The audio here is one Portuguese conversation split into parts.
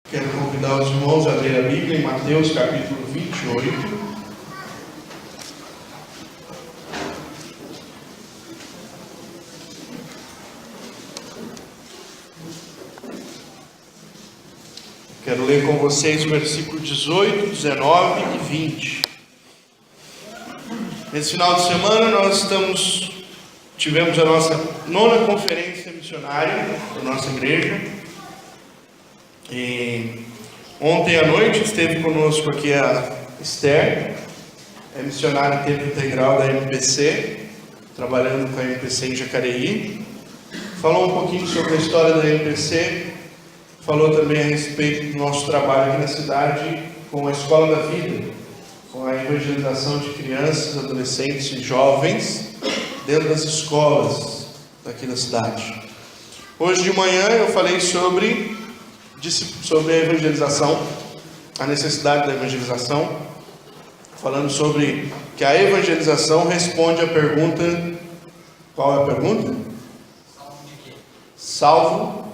Quero convidar os irmãos a ler a Bíblia em Mateus capítulo 28. Quero ler com vocês o versículo 18, 19 e 20. Nesse final de semana nós tivemos a nossa 9ª conferência missionária da nossa igreja. E ontem à noite esteve conosco aqui a Esther, é missionária em tempo integral da MPC, trabalhando com a MPC em Jacareí. Falou um pouquinho sobre a história da MPC, falou também a respeito do nosso trabalho aqui na cidade com a Escola da Vida, com a evangelização de crianças, adolescentes e jovens dentro das escolas daqui da cidade. Hoje de manhã eu falei sobre a evangelização, a necessidade da evangelização, falando sobre que a evangelização responde à pergunta, qual é a pergunta? Salvo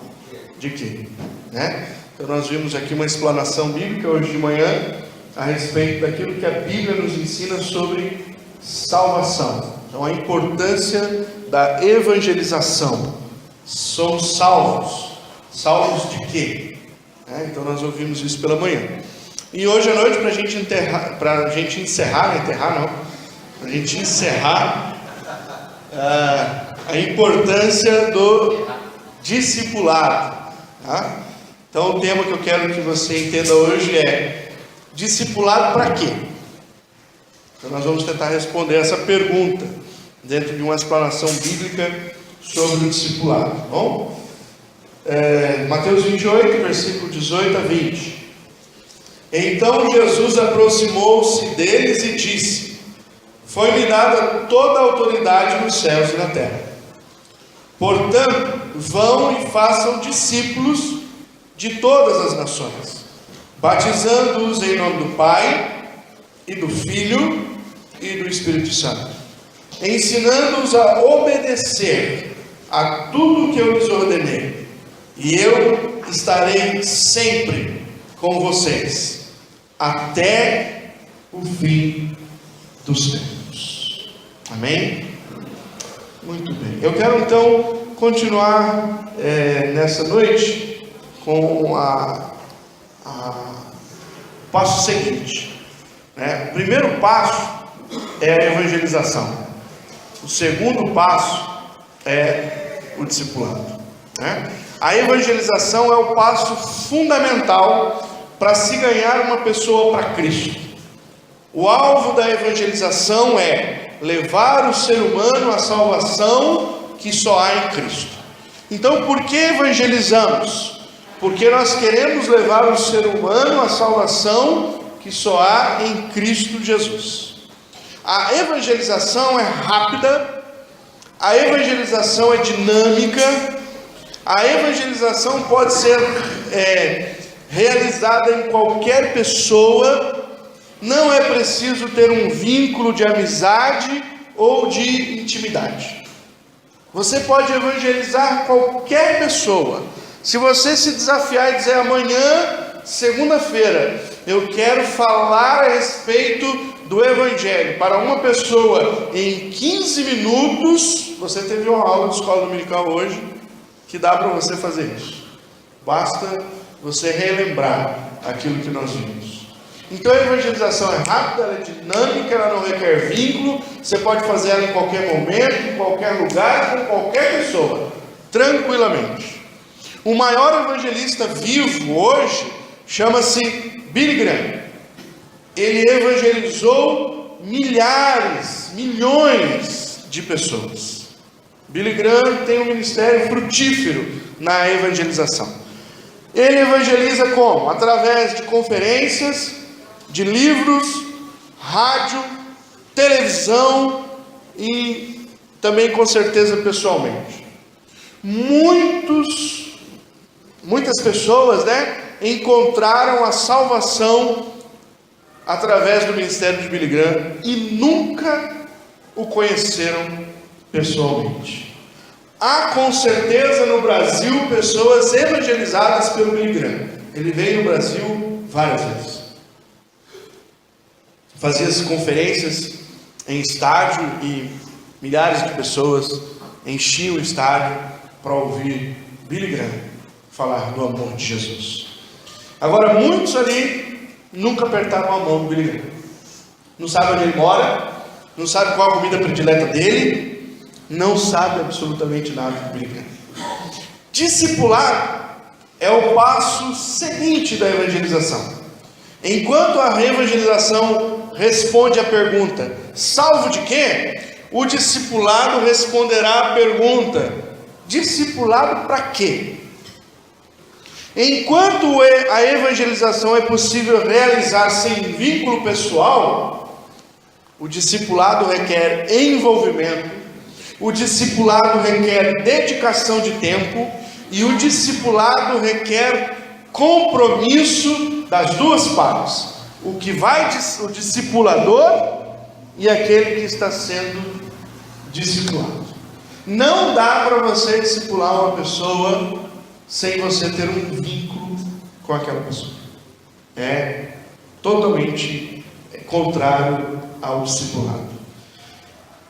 de quê? Né? Então nós vimos aqui uma explanação bíblica hoje de manhã a respeito daquilo que a Bíblia nos ensina sobre salvação. Então a importância da evangelização. Somos salvos. Salvos de quê? Então nós ouvimos isso pela manhã. E hoje à noite, para a gente encerrar a importância do discipulado. Tá? Então o tema que eu quero que você entenda hoje é: discipulado para quê? Então nós vamos tentar responder essa pergunta dentro de uma explanação bíblica sobre o discipulado, tá bom? Mateus 28, versículo 18 a 20. Então Jesus aproximou-se deles e disse: foi-me dada toda a autoridade nos céus e na terra. Portanto, vão e façam discípulos de todas as nações, batizando-os em nome do Pai, e do Filho, e do Espírito Santo, ensinando-os a obedecer a tudo o que eu lhes ordenei. E eu estarei sempre com vocês, até o fim dos tempos. Amém? Muito bem. Eu quero então continuar nessa noite com o passo seguinte. O primeiro passo é a evangelização. O segundo passo é o discipulado. A evangelização é o passo fundamental para se ganhar uma pessoa para Cristo. O alvo da evangelização é levar o ser humano à salvação que só há em Cristo. Então, por que evangelizamos? Porque nós queremos levar o ser humano à salvação que só há em Cristo Jesus. A evangelização é rápida, a evangelização é dinâmica. A evangelização pode ser realizada em qualquer pessoa. Não é preciso ter um vínculo de amizade ou de intimidade. Você pode evangelizar qualquer pessoa. Se você se desafiar e dizer: amanhã, segunda-feira, eu quero falar a respeito do Evangelho para uma pessoa em 15 minutos, você teve uma aula de escola dominical hoje, que dá para você fazer isso. Basta você relembrar aquilo que nós vimos. Então a evangelização é rápida, ela é dinâmica, ela não requer vínculo. Você pode fazer ela em qualquer momento, em qualquer lugar, com qualquer pessoa, tranquilamente. O maior evangelista vivo hoje chama-se Billy Graham. Ele evangelizou milhões de pessoas. Billy Graham tem um ministério frutífero na evangelização. Ele evangeliza como? Através de conferências, de livros, rádio, televisão e também com certeza pessoalmente. Muitas pessoas, encontraram a salvação através do ministério de Billy Graham e nunca o conheceram pessoalmente. Há com certeza no Brasil pessoas evangelizadas pelo Billy Graham. ele veio no Brasil várias vezes. Fazia as conferências em estádio e milhares de pessoas enchiam o estádio para ouvir Billy Graham falar do amor de Jesus. Agora, muitos ali nunca apertaram a mão do Billy Graham. Não sabe onde ele mora, não sabe qual a comida predileta dele, não sabe absolutamente nada do Billy Graham. Discipular é o passo seguinte da evangelização. Enquanto a evangelização responde à pergunta, salvo de quê? O discipulado responderá à pergunta, discipulado para quê? Enquanto a evangelização é possível realizar sem vínculo pessoal, o discipulado requer envolvimento, o discipulado requer dedicação de tempo e o discipulado requer compromisso das duas partes. O discipulador e aquele que está sendo discipulado. Não dá para você discipular uma pessoa sem você ter um vínculo com aquela pessoa. É totalmente contrário ao discipulado.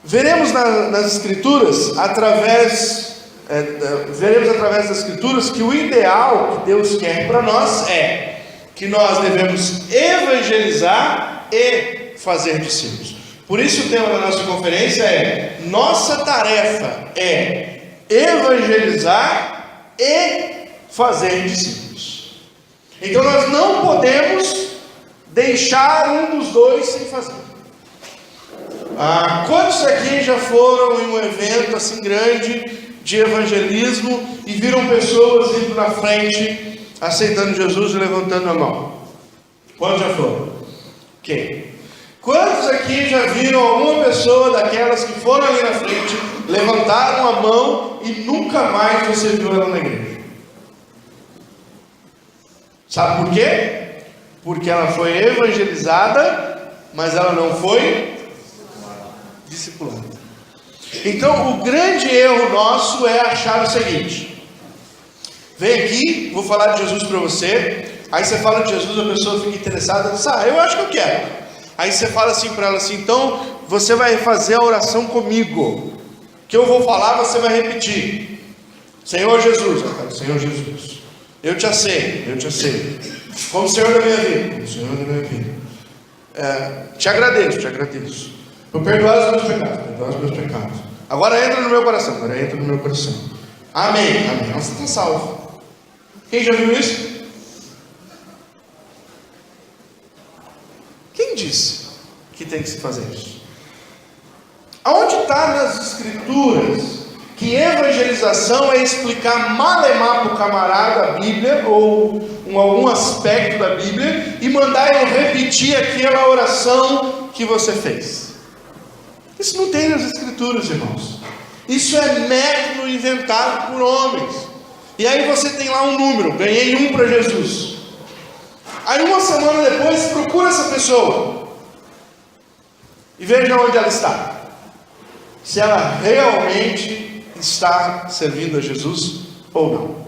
Veremos nas Escrituras, através das Escrituras, que o ideal que Deus quer para nós é que nós devemos evangelizar e fazer discípulos. Por isso o tema da nossa conferência é: nossa tarefa é evangelizar e fazer discípulos. Então nós não podemos deixar um dos dois sem fazer. Quantos aqui já foram em um evento assim grande de evangelismo e viram pessoas indo na frente, aceitando Jesus e levantando a mão? Quantos já foram? Quem? Quantos aqui já viram alguma pessoa daquelas que foram ali na frente, levantaram a mão e nunca mais você viu ela na igreja? Sabe por quê? Porque ela foi evangelizada, mas ela não foi discipulada. Então o grande erro nosso é achar o seguinte: vem aqui, vou falar de Jesus para você. Aí você fala de Jesus, a pessoa fica interessada, diz, eu acho que eu quero. Aí você fala assim para ela assim, então você vai fazer a oração comigo. Que eu vou falar, você vai repetir. Senhor Jesus, Senhor Jesus, eu te aceito. Como Senhor da minha vida, como Senhor da minha vida. Te agradeço. Por perdoar os meus pecados. Agora entra no meu coração, Amém. Você está salvo. Quem já viu isso? Quem disse que tem que se fazer isso? Aonde está nas Escrituras que evangelização é explicar malemar para o camarada a Bíblia ou algum aspecto da Bíblia e mandar ele repetir aquela oração que você fez? Isso não tem nas Escrituras, irmãos. Isso é método inventado por homens. E aí você tem lá um número, ganhei um para Jesus. Aí uma semana depois procura essa pessoa e veja onde ela está. Se ela realmente está servindo a Jesus ou não.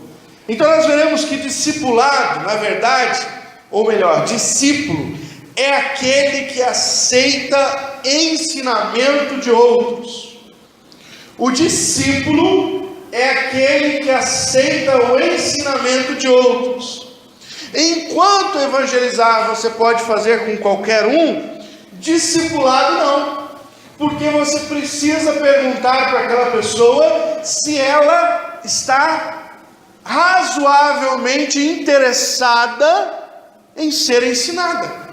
Então nós veremos que discipulado, na verdade, ou melhor, discípulo, é aquele que aceita ensinamento de outros. O discípulo é aquele que aceita o ensinamento de outros. Enquanto evangelizar você pode fazer com qualquer um, discipulado não. Porque você precisa perguntar para aquela pessoa se ela está razoavelmente interessada em ser ensinada.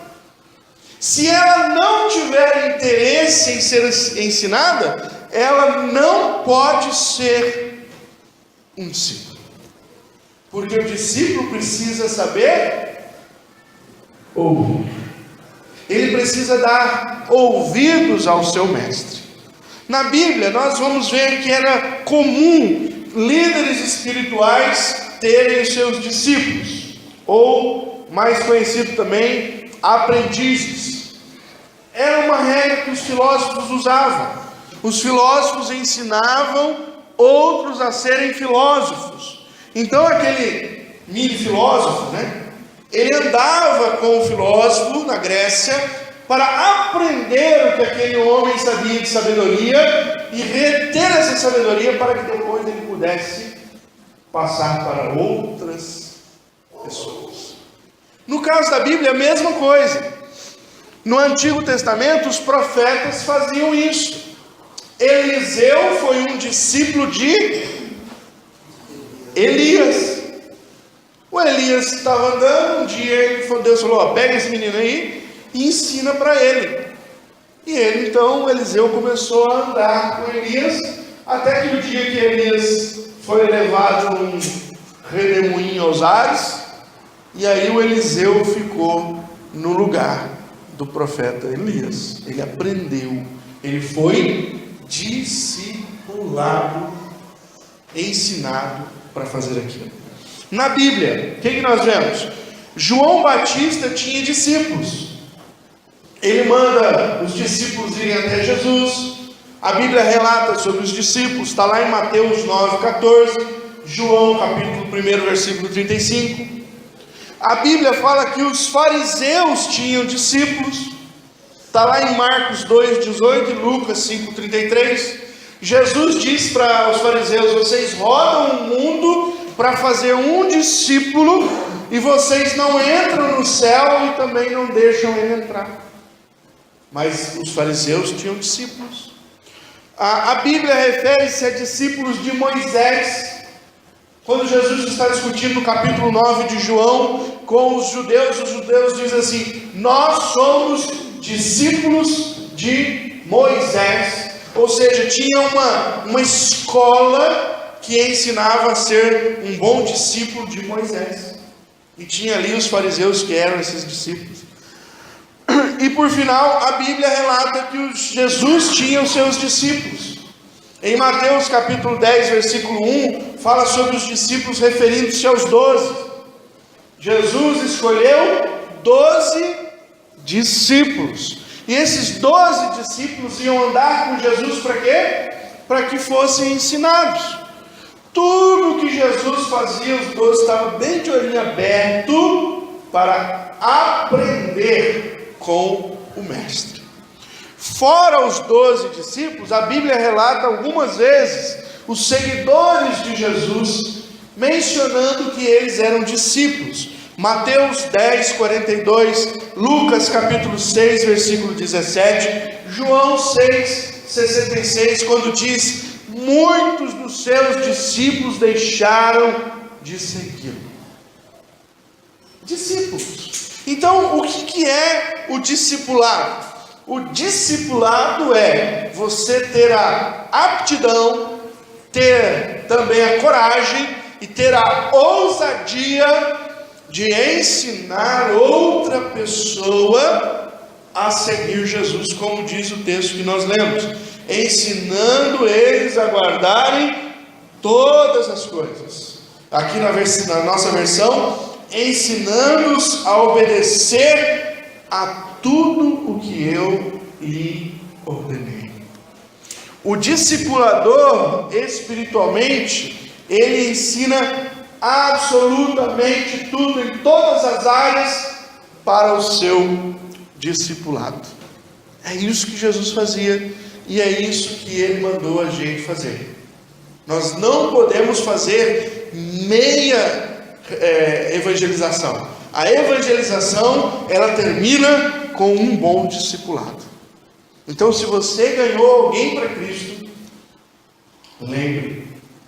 Se ela não tiver interesse em ser ensinada, ela não pode ser um discípulo. Porque o discípulo precisa saber ouvir. Ele precisa dar ouvidos ao seu mestre. Na Bíblia nós vamos ver que era comum líderes espirituais terem os seus discípulos, ou mais conhecido também, aprendizes. Era uma regra que os filósofos usavam. Os filósofos ensinavam outros a serem filósofos. Então aquele mini filósofo, Ele andava com o filósofo na Grécia para aprender o que aquele homem sabia de sabedoria e reter essa sabedoria para que depois ele pudesse passar para outras pessoas. No caso da Bíblia, a mesma coisa. No Antigo Testamento, os profetas faziam isso. Eliseu foi um discípulo de Elias. O Elias estava andando, um dia Deus falou: pega esse menino aí e ensina para ele. E ele, então, Eliseu começou a andar com Elias, até que o dia que Elias foi levado num redemoinho aos ares, e aí o Eliseu ficou no lugar do profeta Elias. Ele aprendeu, ele foi discipulado, ensinado para fazer aquilo. Na Bíblia, o que nós vemos? João Batista tinha discípulos. Ele manda os discípulos irem até Jesus. A Bíblia relata sobre os discípulos, está lá em Mateus 9,14, João capítulo 1, versículo 35. A Bíblia fala que os fariseus tinham discípulos, está lá em Marcos 2,18 e Lucas 5,33. Jesus diz para os fariseus: vocês rodam o mundo para fazer um discípulo, e vocês não entram no céu e também não deixam ele entrar. Mas os fariseus tinham discípulos. A Bíblia refere-se a discípulos de Moisés. Quando Jesus está discutindo no capítulo 9 de João com os judeus dizem assim: nós somos discípulos de Moisés. Ou seja, tinha uma escola que ensinava a ser um bom discípulo de Moisés. E tinha ali os fariseus que eram esses discípulos. E por final, a Bíblia relata que Jesus tinha os seus discípulos. Em Mateus capítulo 10, versículo 1, fala sobre os discípulos referindo-se aos 12. Jesus escolheu 12 discípulos. E esses 12 discípulos iam andar com Jesus para quê? Para que fossem ensinados. Tudo que Jesus fazia, os 12 estavam bem de olhinho aberto para aprender com o Mestre. Fora os 12 discípulos, a Bíblia relata algumas vezes os seguidores de Jesus, mencionando que eles eram discípulos. Mateus 10, 42, Lucas capítulo 6, versículo 17, João 6, 66, quando diz: muitos dos seus discípulos deixaram de segui-lo. Discípulos. Então, o que é o discipulado? O discipulado é você ter a aptidão, ter também a coragem e ter a ousadia de ensinar outra pessoa a seguir Jesus, como diz o texto que nós lemos, ensinando eles a guardarem todas as coisas. Aqui na nossa versão, ensinando-os a obedecer a tudo o que eu lhe ordenei. O discipulador, espiritualmente, ele ensina absolutamente tudo, em todas as áreas, para o seu discipulado. É isso que Jesus fazia, e é isso que ele mandou a gente fazer. Nós não podemos fazer meia evangelização. A evangelização, ela termina com um bom discipulado. Então, se você ganhou alguém para Cristo, lembre,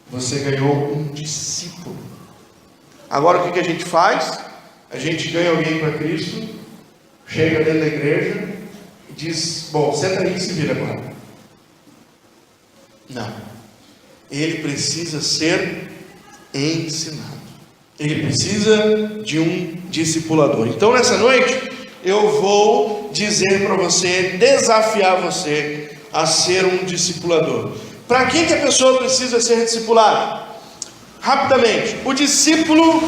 você ganhou um discípulo. Agora, o que a gente faz? A gente ganha alguém para Cristo, chega dentro da igreja e diz: bom, senta aí e se vira agora. Não. Ele precisa ser ensinado. Ele precisa de um discipulador. Então, nessa noite, eu vou dizer para você, desafiar você a ser um discipulador. Para que a pessoa precisa ser discipulada? Rapidamente, o discípulo,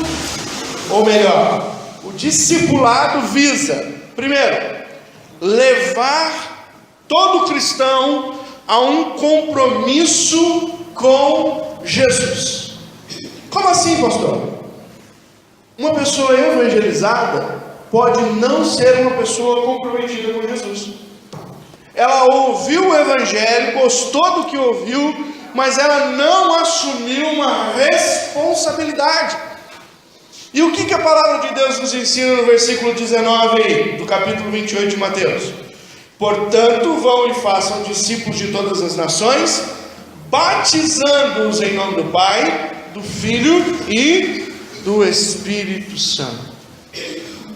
ou melhor, o discipulado visa, primeiro, levar todo cristão a um compromisso com Jesus. Como assim, pastor? Uma pessoa evangelizada pode não ser uma pessoa comprometida com Jesus. Ela ouviu o evangelho, gostou do que ouviu, mas ela não assumiu uma responsabilidade. E o que a palavra de Deus nos ensina no versículo 19 aí, do capítulo 28 de Mateus? Portanto, vão e façam discípulos de todas as nações, batizando-os em nome do Pai, do Filho e do Espírito Santo.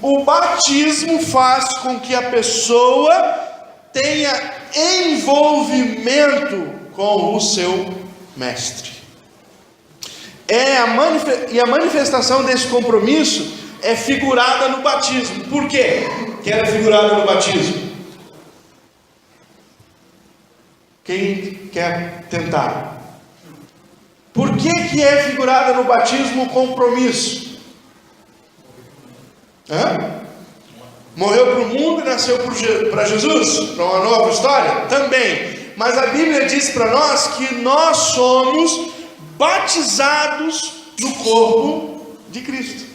O batismo faz com que a pessoa tenha envolvimento com o seu mestre. E a manifestação desse compromisso é figurada no batismo. Por quê que ela é figurada no batismo? Quem quer tentar? Por que é figurada no batismo o compromisso? Morreu para o mundo e nasceu para Jesus? Para uma nova história? Também. Mas a Bíblia diz para nós que nós somos batizados no corpo de Cristo.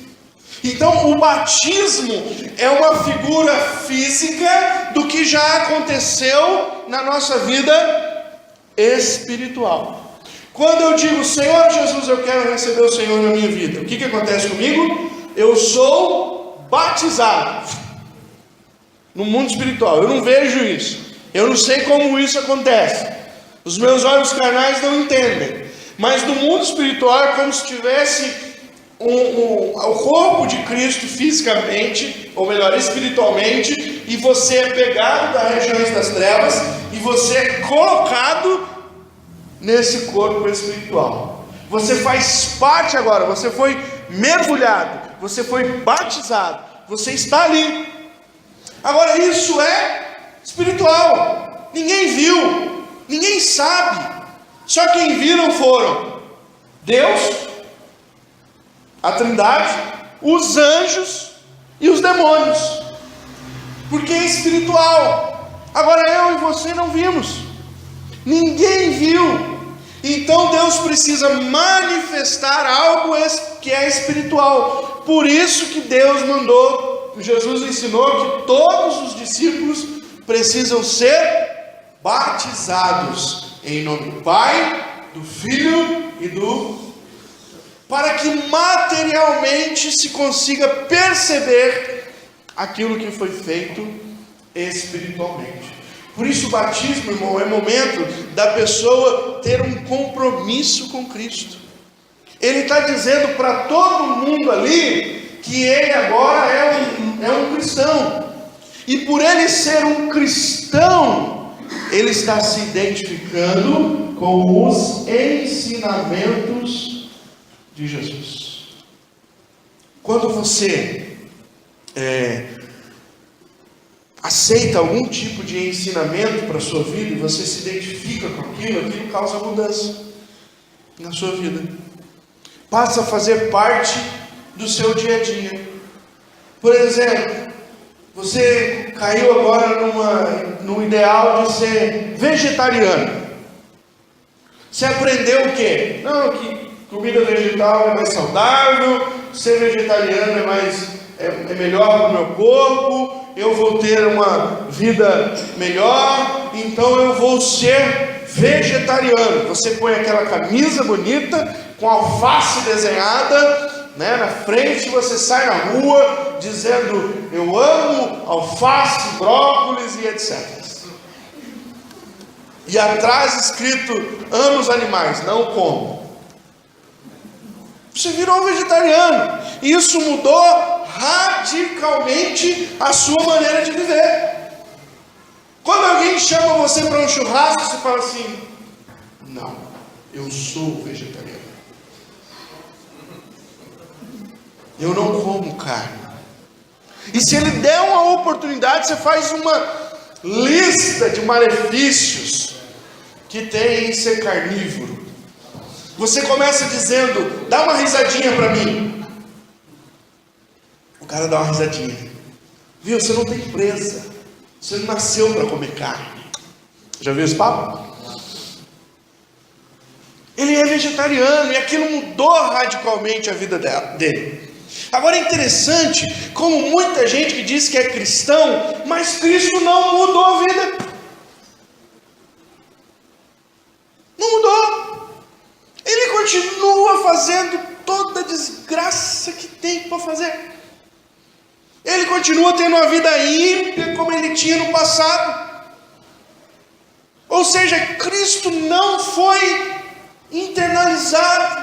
Então o batismo é uma figura física do que já aconteceu na nossa vida espiritual. Quando eu digo, Senhor Jesus, eu quero receber o Senhor na minha vida, o que acontece comigo? Eu sou batizado no mundo espiritual. Eu não vejo isso, eu não sei como isso acontece, os meus olhos carnais não entendem, mas no mundo espiritual é como se tivesse o corpo de Cristo fisicamente, ou melhor, espiritualmente, e você é pegado das regiões das trevas e você é colocado nesse corpo espiritual. Você faz parte agora, você foi mergulhado, você foi batizado, você está ali. Agora isso é espiritual, ninguém viu, ninguém sabe, só quem viram foram Deus, a Trindade, os anjos e os demônios, porque é espiritual. Agora eu e você não vimos, ninguém viu. Então Deus precisa manifestar algo que é espiritual. Por isso que Deus mandou, Jesus ensinou que todos os discípulos precisam ser batizados em nome do Pai, do Filho e para que materialmente se consiga perceber aquilo que foi feito espiritualmente. Por isso o batismo, irmão, é momento da pessoa ter um compromisso com Cristo. Ele está dizendo para todo mundo ali que ele agora é um cristão. E por ele ser um cristão, ele está se identificando com os ensinamentos de Jesus. Quando você aceita algum tipo de ensinamento para a sua vida e você se identifica com aquilo causa mudança na sua vida, passa a fazer parte do seu dia a dia. Por exemplo, você caiu agora no ideal de ser vegetariano. Você aprendeu o quê? Não, que comida vegetal é mais saudável, ser vegetariano é melhor para o meu corpo, eu vou ter uma vida melhor, então eu vou ser vegetariano. Você põe aquela camisa bonita, com alface desenhada, na frente, você sai na rua dizendo, eu amo alface, brócolis e etc. E atrás escrito, amo os animais, não como. Você virou um vegetariano. E isso mudou radicalmente a sua maneira de viver. Quando alguém chama você para um churrasco, você fala assim, não, eu sou vegetariano. Eu não como carne. E se ele der uma oportunidade, você faz uma lista de malefícios que tem em ser carnívoro. Você começa dizendo, dá uma risadinha para mim. O cara dá uma risadinha. Viu, você não tem presa. Você não nasceu para comer carne. Já viu esse papo? Ele é vegetariano e aquilo mudou radicalmente a vida dele. Agora é interessante como muita gente que diz que é cristão, mas Cristo não mudou a vida. Não mudou. Ele continua fazendo toda a desgraça que tem para fazer. Ele continua tendo uma vida ímpia como ele tinha no passado. Ou seja, Cristo não foi internalizado.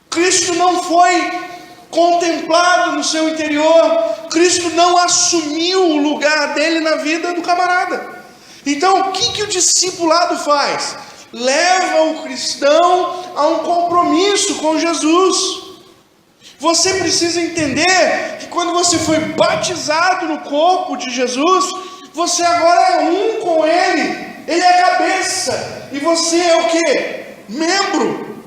Cristo não foi contemplado no seu interior. Cristo não assumiu o lugar dele na vida do camarada. Então o que o discipulado faz? Leva o cristão a um compromisso com Jesus. Você precisa entender que quando você foi batizado no corpo de Jesus, você agora é um com Ele. Ele é a cabeça e você é o quê? Membro.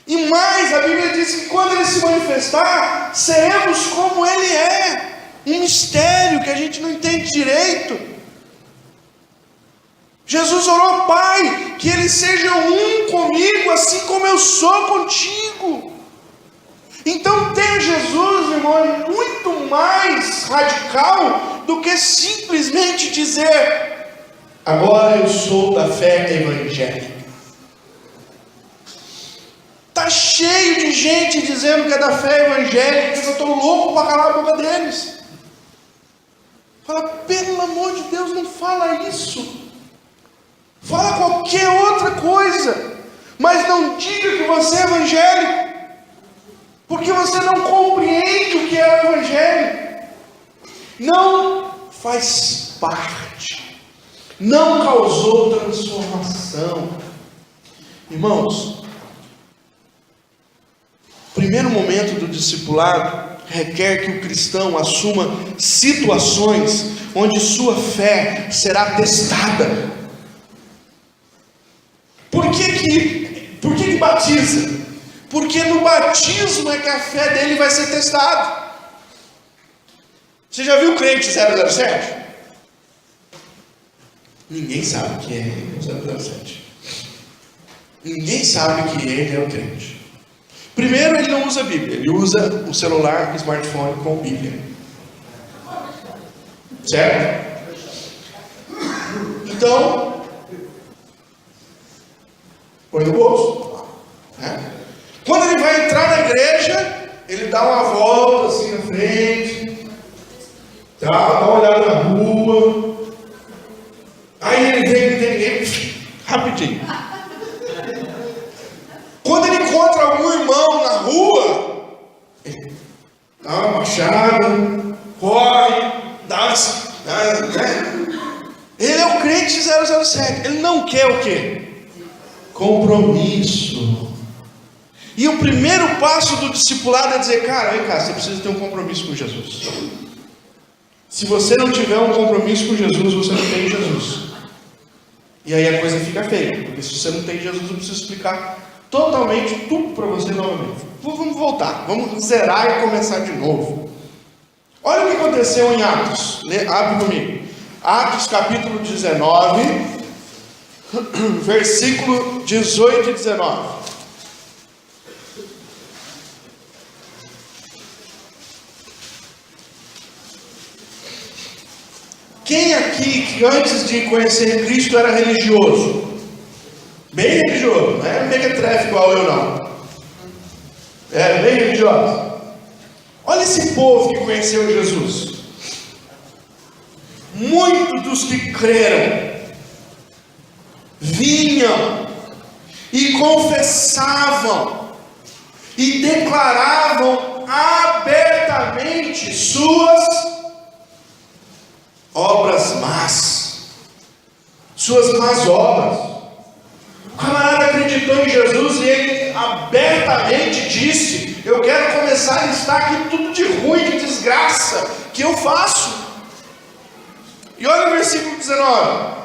E mais, a Bíblia diz que quando Ele se manifestar, seremos como Ele é. Um mistério que a gente não entende direito. Jesus orou: Pai, que eles sejam um comigo, assim como eu sou contigo. Então ter Jesus, irmão, é muito mais radical do que simplesmente dizer: agora eu sou da fé evangélica. Está cheio de gente dizendo que é da fé evangélica, que eu estou louco para calar a boca deles. Fala, pelo amor de Deus, não fala isso. Fala qualquer outra coisa, mas não diga que você é evangélico, porque você não compreende o que é o evangelho. Não faz parte, não causou transformação. Irmãos, o primeiro momento do discipulado requer que o cristão assuma situações onde sua fé será testada. Por que batiza? Porque no batismo é que a fé dele vai ser testada. Você já viu o crente 007? Ninguém sabe que é o 007. Ninguém sabe que ele é o crente. Primeiro, ele não usa a Bíblia, ele usa o celular, o smartphone com Bíblia. Certo? Então, põe no bolso. Né? Quando ele vai entrar na igreja, ele dá uma volta assim na frente, dá uma olhada na rua, aí ele vem e tem ninguém, rapidinho. Quando ele encontra algum irmão na rua, ele dá uma baixada, corre, né? Ele é o crente 007. Ele não quer o quê? Compromisso. E o primeiro passo do discipulado é dizer: cara, vem cá, você precisa ter um compromisso com Jesus. Se você não tiver um compromisso com Jesus, você não tem Jesus. E aí a coisa fica feia, porque se você não tem Jesus, eu preciso explicar totalmente tudo para você novamente. Vamos voltar, vamos zerar e começar de novo. Olha o que aconteceu em Atos. Abre comigo. Atos capítulo 19, versículo 18 e 19. Quem aqui que antes de conhecer Cristo era religioso? Bem religioso, não era mequetrefe igual eu não. Era bem religioso. Olha esse povo que conheceu Jesus. Muitos dos que creram vinham e confessavam e declaravam abertamente suas obras más, suas más obras. O camarada acreditou em Jesus e ele abertamente disse: eu quero começar a listar aqui tudo de ruim, de desgraça que eu faço. E olha o versículo 19: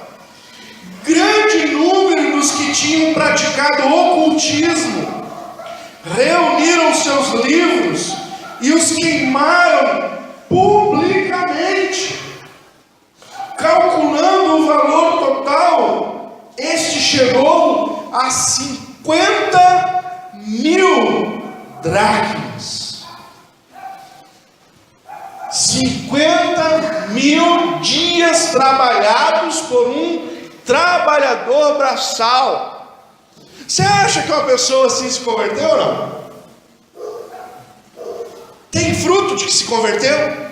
grande número dos que tinham praticado ocultismo reuniram seus livros e os queimaram publicamente. Calculando o valor total, este chegou a 50.000 dracmas. 50.000 dias trabalhados por um trabalhador braçal. Você acha que uma pessoa assim se converteu ou não? Tem fruto de que se converteu?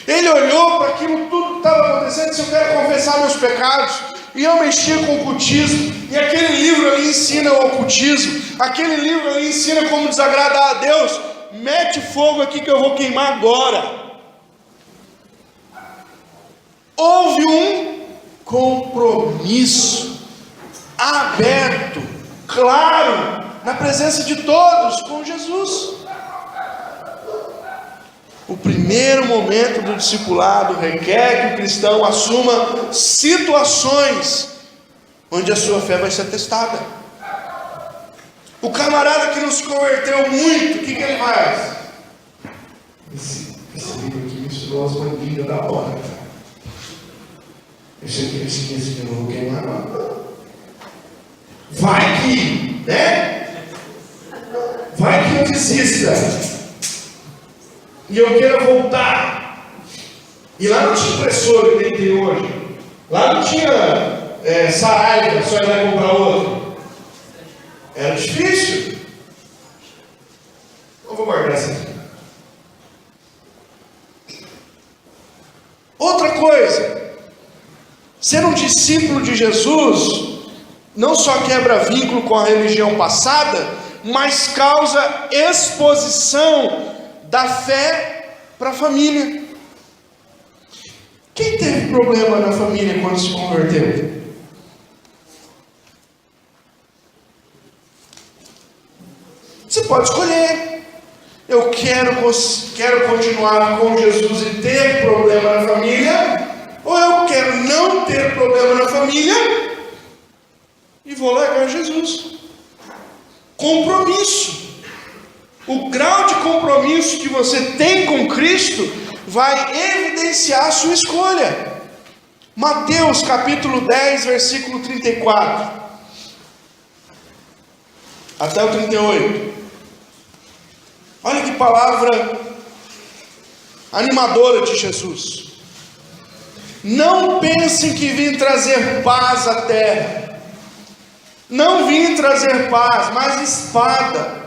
Ele olhou para aquilo tudo que estava acontecendo e disse: eu quero confessar meus pecados. E eu mexia com o ocultismo, e aquele livro ali ensina o ocultismo, aquele livro ali ensina como desagradar a Deus. Mete fogo aqui que eu vou queimar agora. Houve um compromisso aberto, claro, na presença de todos com Jesus. O primeiro momento do discipulado requer que o cristão assuma situações onde a sua fé vai ser testada. O camarada que não se converteu muito, o que ele faz? Esse livro aqui misturou as bandinhas da hora. Esse aqui eu não vou queimar não. Vai que, né? Vai que eu desista. E eu quero voltar. E lá não tinha impressora que tem hoje. Lá não tinha Saraiva, só ir lá comprar outro. Era difícil. Eu vou guardar essa aqui. Outra coisa, ser um discípulo de Jesus não só quebra vínculo com a religião passada, mas causa exposição da fé para a família. Quem teve problema na família quando se converteu? Você pode escolher. Eu quero continuar com Jesus e ter problema na família, ou eu quero não ter problema na família e vou largar Jesus. Compromisso. O grau de compromisso que você tem com Cristo vai evidenciar a sua escolha. Mateus capítulo 10, versículo 34 até o 38. Olha que palavra animadora de Jesus. Não pensem que vim trazer paz à terra. Não vim trazer paz, mas espada.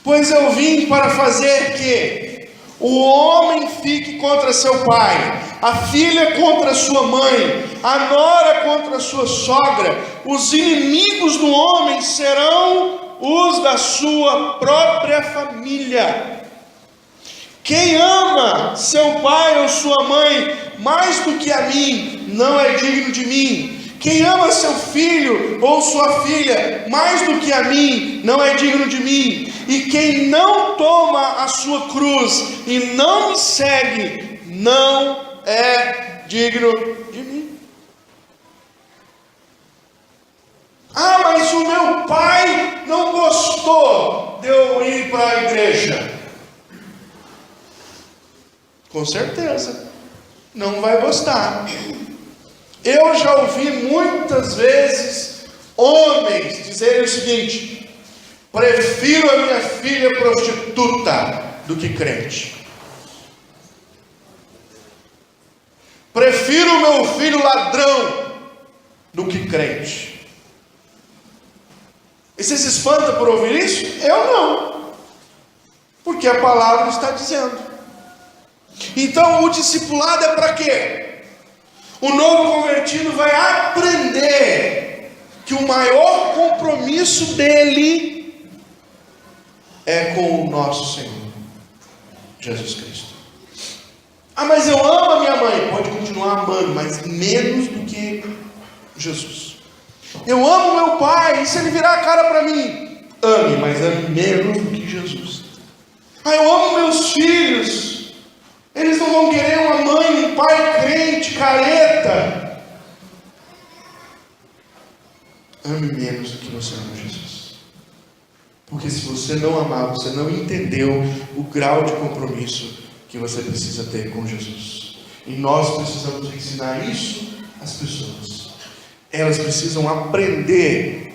Pois eu vim para fazer que o homem fique contra seu pai, a filha contra sua mãe, a nora contra sua sogra. Os inimigos do homem serão os da sua própria família. Quem ama seu pai ou sua mãe mais do que a mim, não é digno de mim. Quem ama seu filho ou sua filha mais do que a mim, não é digno de mim. E quem não toma a sua cruz e não me segue, não é digno de mim. Ah, mas o meu pai não gostou de eu ir para a igreja. Com certeza, não vai gostar. Eu já ouvi muitas vezes homens dizerem o seguinte: prefiro a minha filha prostituta do que crente. Prefiro o meu filho ladrão do que crente. E você se espanta por ouvir isso? Eu não. Porque a palavra está dizendo. Então o discipulado é para quê? O novo convertido vai aprender que o maior compromisso dele é com o nosso Senhor Jesus Cristo. Ah, mas eu amo a minha mãe. Pode continuar amando, mas menos do que Jesus. Eu amo meu pai, e se ele virar a cara para mim? Ame, mas ame menos do que Jesus. Ah, eu amo meus filhos. Eles não vão querer uma mãe, um pai crente, careta. Ame menos do que você ama Jesus. Porque se você não amar, você não entendeu o grau de compromisso que você precisa ter com Jesus. E nós precisamos ensinar isso às pessoas. Elas precisam aprender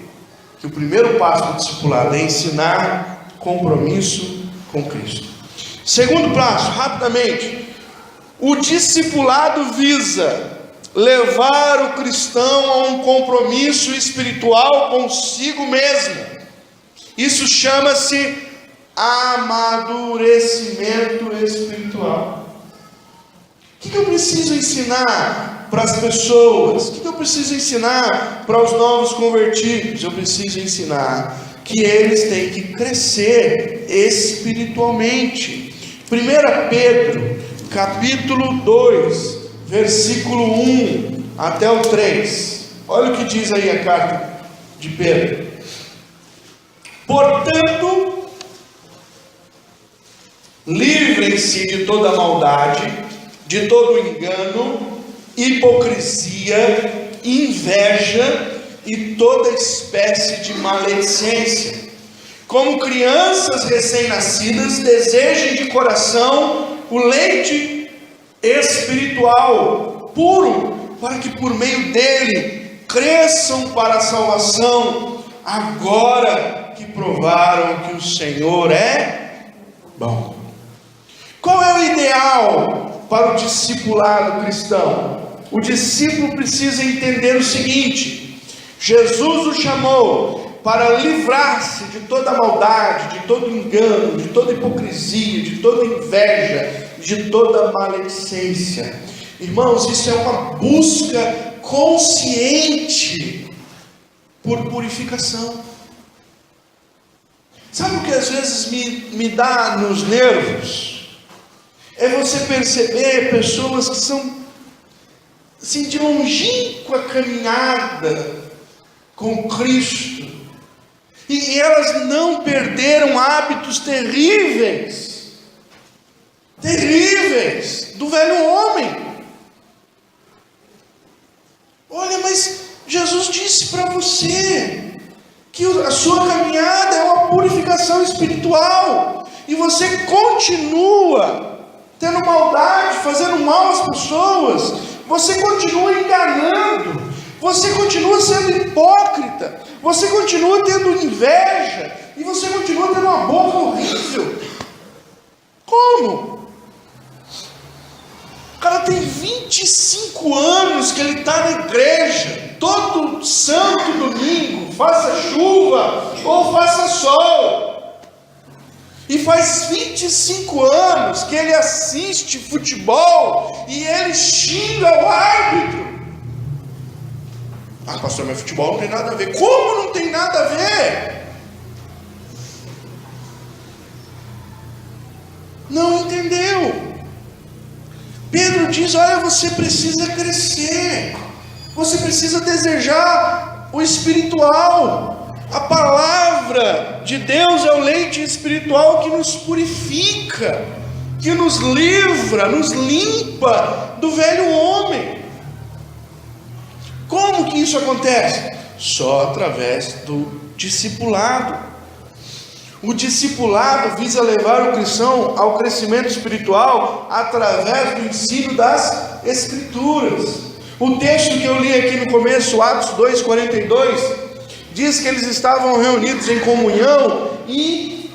que o primeiro passo do discipulado é ensinar compromisso com Cristo. Segundo passo, rapidamente, O discipulado visa levar o cristão a um compromisso espiritual consigo mesmo. Isso chama-se amadurecimento espiritual. O que eu preciso ensinar para as pessoas? O que eu preciso ensinar para os novos convertidos? Eu preciso ensinar que eles têm que crescer espiritualmente. 1 Pedro, capítulo 2, versículo 1 até o 3. Olha o que diz aí a carta de Pedro. Portanto, livrem-se de toda maldade, de todo engano, hipocrisia, inveja e toda espécie de maledicência. Como crianças recém-nascidas, desejem de coração o leite espiritual puro, para que por meio dele cresçam para a salvação, agora que provaram que o Senhor é bom. Qual é o ideal para o discipulado cristão? O discípulo precisa entender o seguinte: Jesus o chamou para livrar-se de toda maldade, de todo engano, de toda hipocrisia, de toda inveja, de toda maledicência. Irmãos, isso é uma busca consciente por purificação. Sabe o que às vezes me dá nos nervos? É você perceber pessoas que são assim, de longínqua caminhada com Cristo, e elas não perderam hábitos terríveis do velho homem. Olha, mas Jesus disse para você que a sua caminhada é uma purificação espiritual, e você continua tendo maldade, fazendo mal às pessoas, você continua enganando, você continua sendo hipócrita, você continua tendo inveja, e você continua tendo uma boca horrível. Como? O cara tem 25 anos que ele está na igreja, todo santo domingo, faça chuva ou faça sol, e faz 25 anos que ele assiste futebol e ele xinga o árbitro. Ah, pastor, mas futebol não tem nada a ver. Como não tem nada a ver? Não entendeu. Pedro diz: olha, você precisa crescer, você precisa desejar o espiritual. A palavra de Deus é o leite espiritual que nos purifica, que nos livra, nos limpa do velho homem. Como que isso acontece? Só através do discipulado. O discipulado visa levar o cristão ao crescimento espiritual através do ensino das Escrituras. O texto que eu li aqui no começo, Atos 2:42, diz que eles estavam reunidos em comunhão e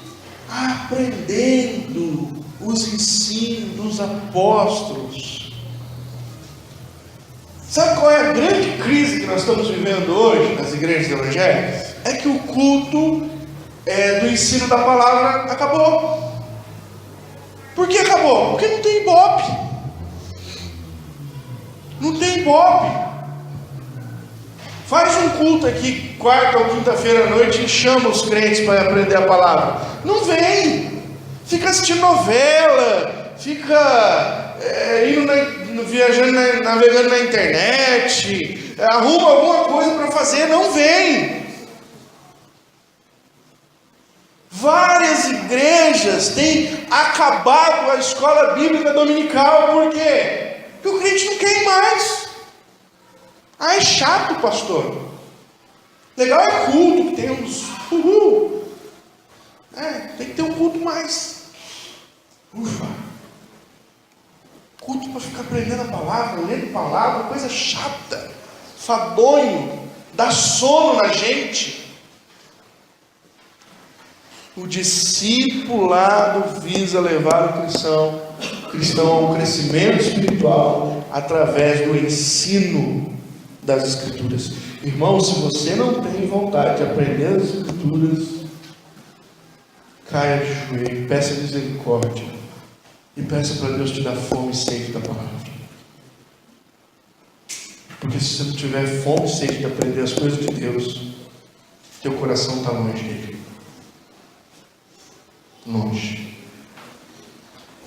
aprendendo os ensinos dos apóstolos. Sabe qual é a grande crise que nós estamos vivendo hoje nas igrejas evangélicas? É que o culto do ensino da palavra acabou. Por que acabou? Porque não tem ibope. Não tem ibope. Faz um culto aqui, quarta ou quinta-feira à noite, e chama os crentes para aprender a palavra. Não vem. Fica assistindo novela, fica viajando, navegando na internet, arruma alguma coisa para fazer, não vem. Várias igrejas têm acabado a escola bíblica dominical. Por quê? Porque o crente não quer ir mais. Ah, é chato, pastor. Legal é culto, que tem uns tem que ter um culto mais. Ufa. Culto para ficar aprendendo a palavra, lendo palavra, coisa chata, fadonho, dá sono na gente. O discipulado visa levar o cristão a um crescimento espiritual através do ensino das Escrituras. Irmão, se você não tem vontade de aprender as Escrituras, caia de joelho, peça misericórdia e peça para Deus te dar fome e sede da palavra. Porque se você não tiver fome e sede de aprender as coisas de Deus, teu coração está longe dele. Longe.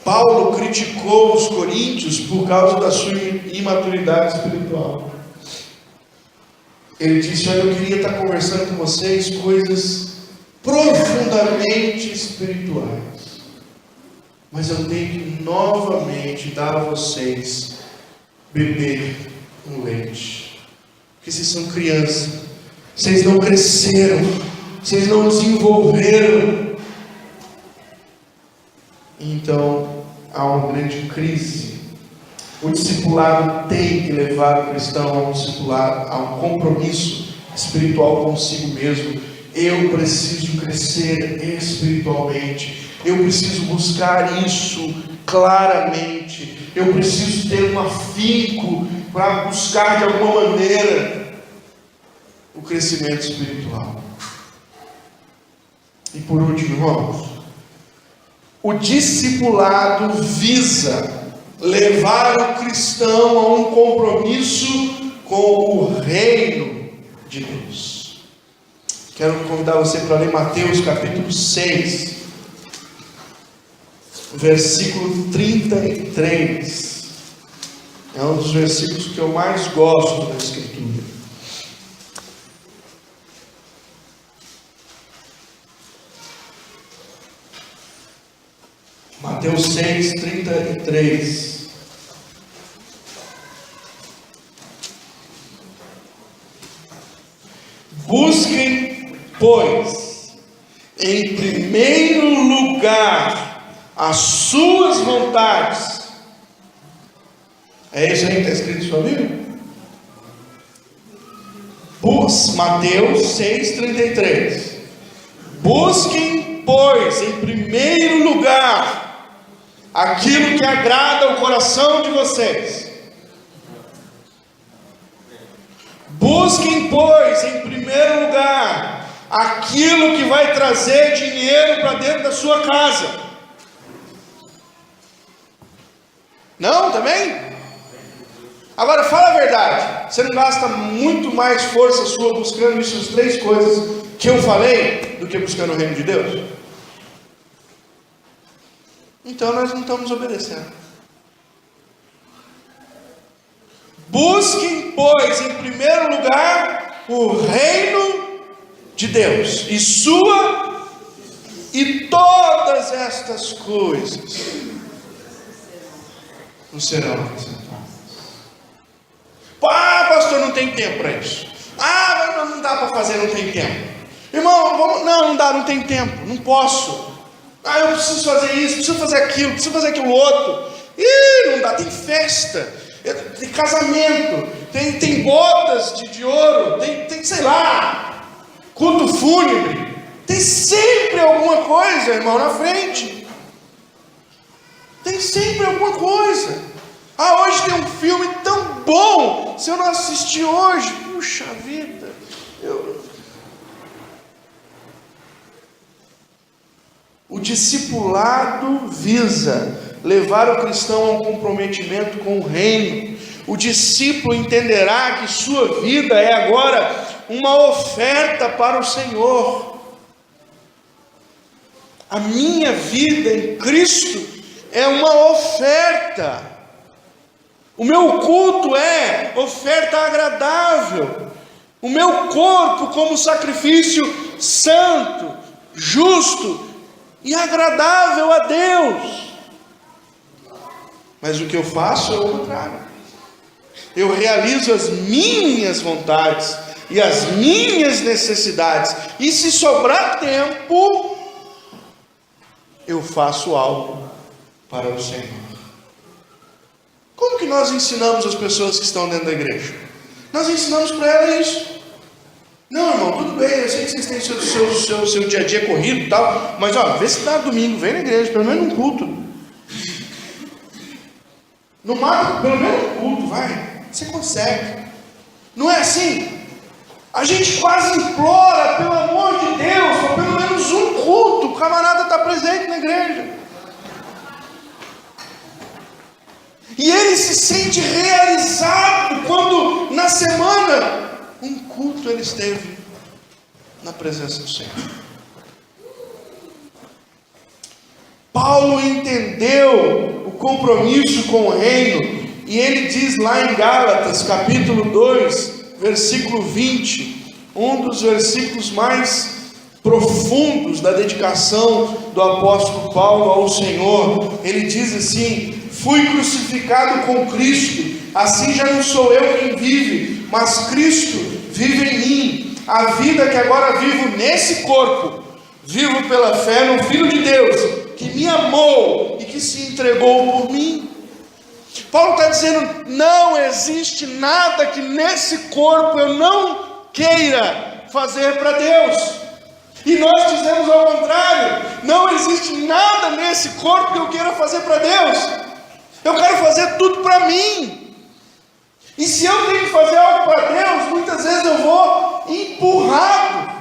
Paulo criticou os coríntios por causa da sua imaturidade espiritual. Ele disse: olha, eu queria estar conversando com vocês coisas profundamente espirituais, mas eu tenho que novamente dar a vocês beber um leite, porque vocês são crianças, vocês não cresceram, vocês não desenvolveram. Então há uma grande crise. O discipulado tem que levar o cristão a um discipulado, a um compromisso espiritual consigo mesmo. Eu preciso crescer espiritualmente, eu preciso buscar isso claramente, eu preciso ter um afinco para buscar de alguma maneira o crescimento espiritual. E por último, irmãos, o discipulado visa levar o cristão a um compromisso com o reino de Deus. Quero convidar você para ler Mateus capítulo 6, versículo 33. É um dos versículos que eu mais gosto da Escritura. Mateus 6, 33. Busquem, pois, em primeiro lugar as suas vontades. É isso aí que está escrito em sua Bíblia? Mateus 6, 33. Busquem, pois, em primeiro lugar aquilo que agrada o coração de vocês. Busquem, pois, em primeiro lugar aquilo que vai trazer dinheiro para dentro da sua casa. Não, também? Agora fala a verdade, você não gasta muito mais força sua buscando essas três coisas que eu falei do que buscando o reino de Deus? Então nós não estamos obedecendo. Busquem, pois, em primeiro lugar o reino de Deus e todas estas coisas não serão acrescentadas. Ah, pastor, não tem tempo para isso. Ah, não dá para fazer, não tem tempo. Irmão, não dá, não tem tempo, não posso. Ah, eu preciso fazer isso, preciso fazer aquilo, preciso fazer aquilo outro. Ih, não dá, tem festa, tem casamento, tem bodas de ouro, tem sei lá, culto fúnebre. Tem sempre alguma coisa, irmão, na frente. Tem sempre alguma coisa. Ah, hoje tem um filme tão bom, se eu não assistir hoje, puxa vida, O discipulado visa levar o cristão a um comprometimento com o reino. O discípulo entenderá que sua vida é agora uma oferta para o Senhor. A minha vida em Cristo é uma oferta. O meu culto é oferta agradável. O meu corpo como sacrifício santo, justo e agradável a Deus. Mas o que eu faço é o contrário. Eu realizo as minhas vontades e as minhas necessidades. E se sobrar tempo, eu faço algo para o Senhor. Como que nós ensinamos as pessoas que estão dentro da igreja? Nós ensinamos para elas isso. Não, irmão, tudo bem, eu sei que vocês têm seu dia a dia corrido e tal, mas ó, vê se dá domingo, vem na igreja, pelo menos num culto. No máximo, pelo menos um culto, vai. Você consegue. Não é assim? A gente quase implora, pelo amor de Deus, para pelo menos um culto, o camarada está presente na igreja. E ele se sente realizado quando na semana um culto ele esteve na presença do Senhor. Paulo entendeu o compromisso com o reino, e ele diz lá em Gálatas, capítulo 2, versículo 20, um dos versículos mais profundos da dedicação do apóstolo Paulo ao Senhor. Ele diz assim: fui crucificado com Cristo, assim já não sou eu quem vive, mas Cristo vive em mim. A vida que agora vivo nesse corpo, vivo pela fé no Filho de Deus, que me amou e que se entregou por mim. Paulo está dizendo: não existe nada que nesse corpo eu não queira fazer para Deus. E nós dizemos ao contrário: não existe nada nesse corpo que eu queira fazer para Deus. Eu quero fazer tudo para mim. E se eu tenho que fazer algo para Deus, muitas vezes eu vou empurrado.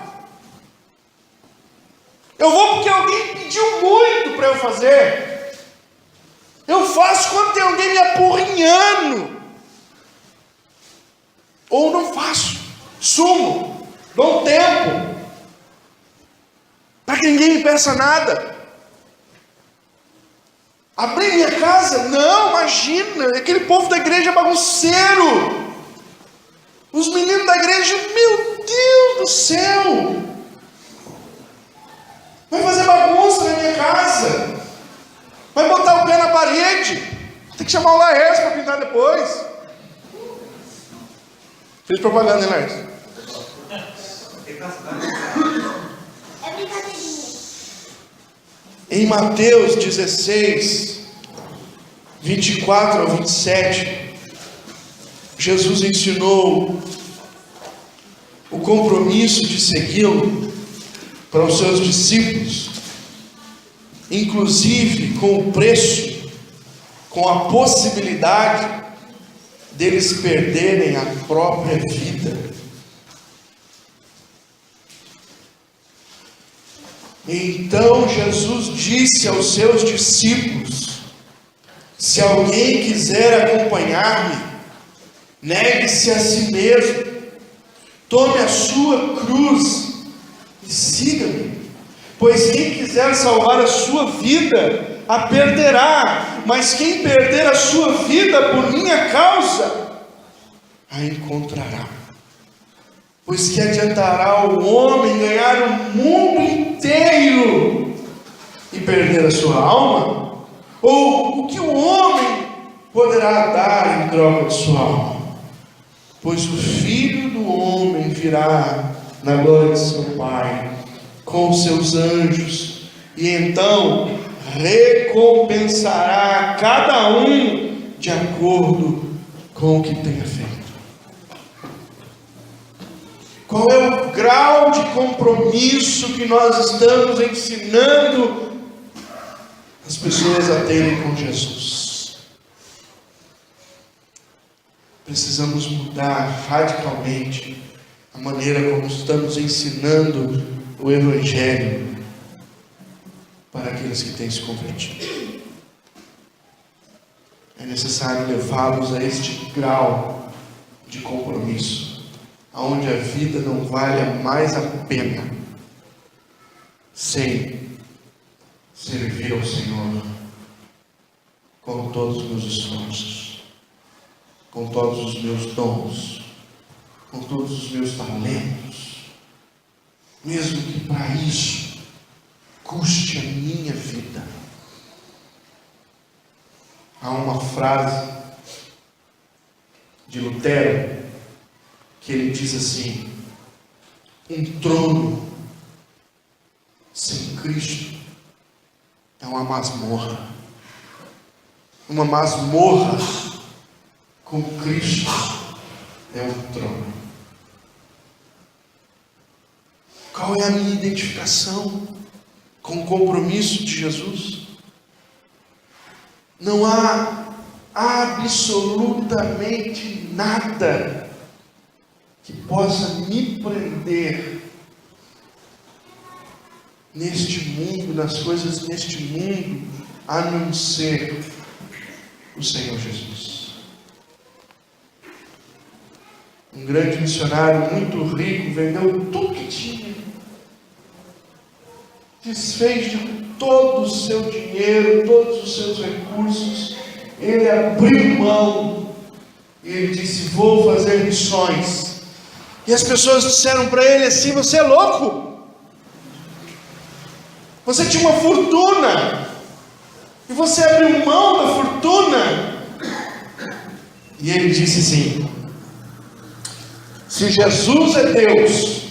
Eu vou porque alguém pediu muito para eu fazer. Eu faço quando tem alguém me apurrinhando. Ou não faço. Sumo. Dou um tempo. Para que ninguém me peça nada. Abrir minha casa? Não, imagina. Aquele povo da igreja é bagunceiro. Os meninos da igreja, meu Deus do céu. Vai fazer bagunça na minha casa. Vai botar o pé na parede. Tem que chamar o Laércio para pintar depois. Fez propaganda, hein, Laércio? É brincadeirinha. Em Mateus 16, 24 ao 27, Jesus ensinou o compromisso de segui-lo para os seus discípulos, inclusive com o preço, com a possibilidade deles perderem a própria vida. Então Jesus disse aos seus discípulos: se alguém quiser acompanhar-me, negue-se a si mesmo, tome a sua cruz e siga-me. Pois quem quiser salvar a sua vida, a perderá, mas quem perder a sua vida por minha causa, a encontrará. Pois que adiantará o homem ganhar o mundo inteiro e perder a sua alma? Ou o que o homem poderá dar em troca de sua alma? Pois o Filho do Homem virá na glória de seu Pai com os seus anjos, e então recompensará a cada um de acordo com o que tenha feito. Qual é o grau de compromisso que nós estamos ensinando as pessoas a terem com Jesus? Precisamos mudar radicalmente a maneira como estamos ensinando o Evangelho para aqueles que têm se convertido. É necessário levá-los a este grau de compromisso, onde a vida não vale mais a pena sem servir ao Senhor com todos os meus esforços, com todos os meus dons, com todos os meus talentos, mesmo que para isso custe a minha vida. Há uma frase de Lutero que ele diz assim: um trono sem Cristo é uma masmorra. Uma masmorra com Cristo é um trono. Qual é a minha identificação com o compromisso de Jesus? Não há absolutamente nada que possa me prender neste mundo, nas coisas neste mundo, a não ser o Senhor Jesus. Um grande missionário muito rico vendeu tudo que tinha, desfez de todo o seu dinheiro, todos os seus recursos. Ele abriu mão e ele disse: vou fazer missões. E as pessoas disseram para ele assim: você é louco? Você tinha uma fortuna e você abriu mão da fortuna? E ele disse assim: se Jesus é Deus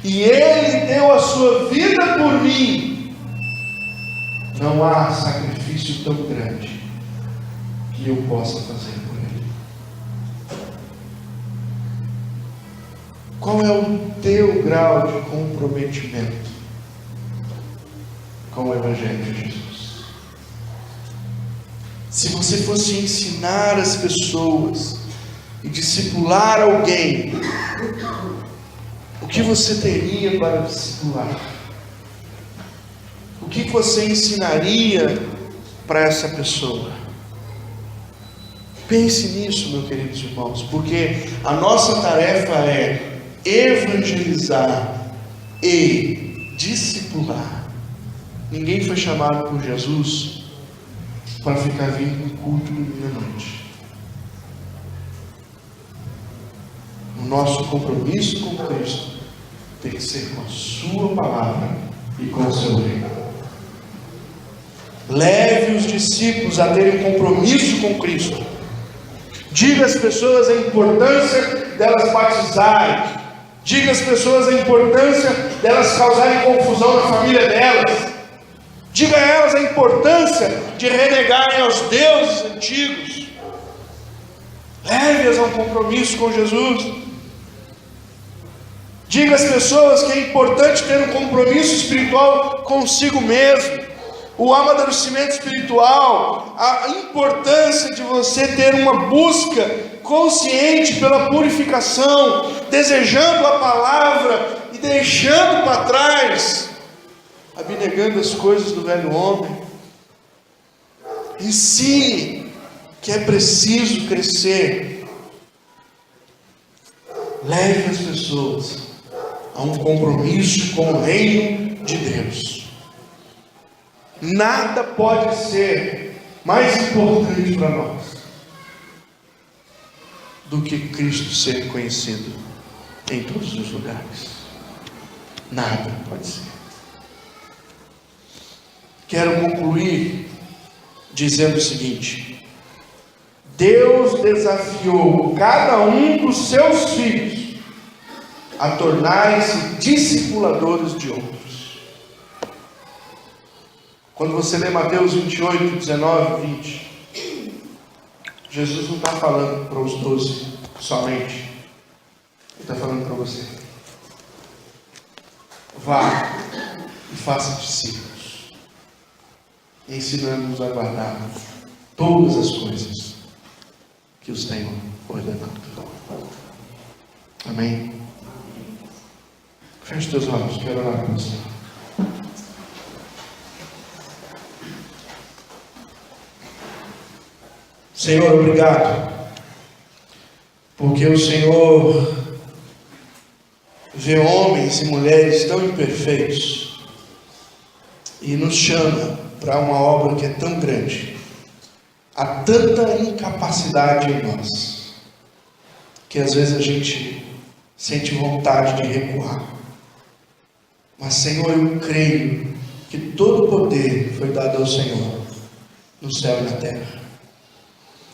e Ele deu a sua vida por mim, não há sacrifício tão grande que eu possa fazer por Ele. Qual é o teu grau de comprometimento com o Evangelho de Jesus? Se você fosse ensinar as pessoas e discipular alguém, o que você teria para discipular? O que você ensinaria para essa pessoa? Pense nisso, meus queridos irmãos, porque a nossa tarefa é evangelizar e discipular. Ninguém foi chamado por Jesus para ficar vindo no culto domingo à noite. O nosso compromisso com Cristo tem que ser com a sua palavra e com o seu reino. Leve os discípulos a terem compromisso com Cristo. Diga às pessoas a importância delas batizarem. Diga às pessoas a importância delas causarem confusão na família delas. Diga a elas a importância de renegarem aos deuses antigos. Leve-as a um compromisso com Jesus. Diga às pessoas que é importante ter um compromisso espiritual consigo mesmo, o amadurecimento espiritual, a importância de você ter uma busca consciente pela purificação, desejando a palavra e deixando para trás, abnegando as coisas do velho homem. Ensine que é preciso crescer. Leve as pessoas a um compromisso com o reino de Deus. Nada pode ser mais importante para nós do que Cristo ser conhecido em todos os lugares. Nada pode ser. Quero concluir dizendo o seguinte: Deus desafiou cada um dos seus filhos a tornarem-se discipuladores de outros. Quando você lê Mateus 28, 19 e 20, Jesus não está falando para os 12 somente. Ele está falando para você. Vá e faça discípulos, ensinando-os a guardar todas as coisas que os tenho ordenado. Amém? Feche teus olhos, quero orar com você. Senhor, obrigado, porque o Senhor vê homens e mulheres tão imperfeitos e nos chama para uma obra que é tão grande. Há tanta incapacidade em nós que às vezes a gente sente vontade de recuar. Mas, Senhor, eu creio que todo o poder foi dado ao Senhor no céu e na terra.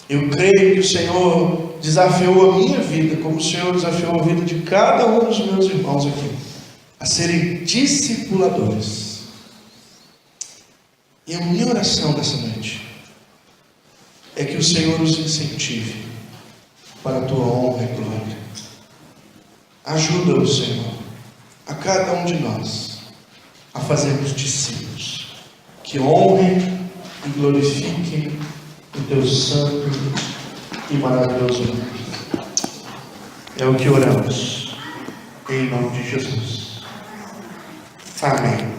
Eu creio que o Senhor desafiou a minha vida, como o Senhor desafiou a vida de cada um dos meus irmãos aqui, a serem discipuladores. E a minha oração nessa noite é que o Senhor os incentive para a tua honra e glória. Ajuda-o, Senhor, a cada um de nós a fazermos discípulos que honrem e glorifiquem no teu santo e maravilhoso nome. É o que oramos, em nome de Jesus. Amém.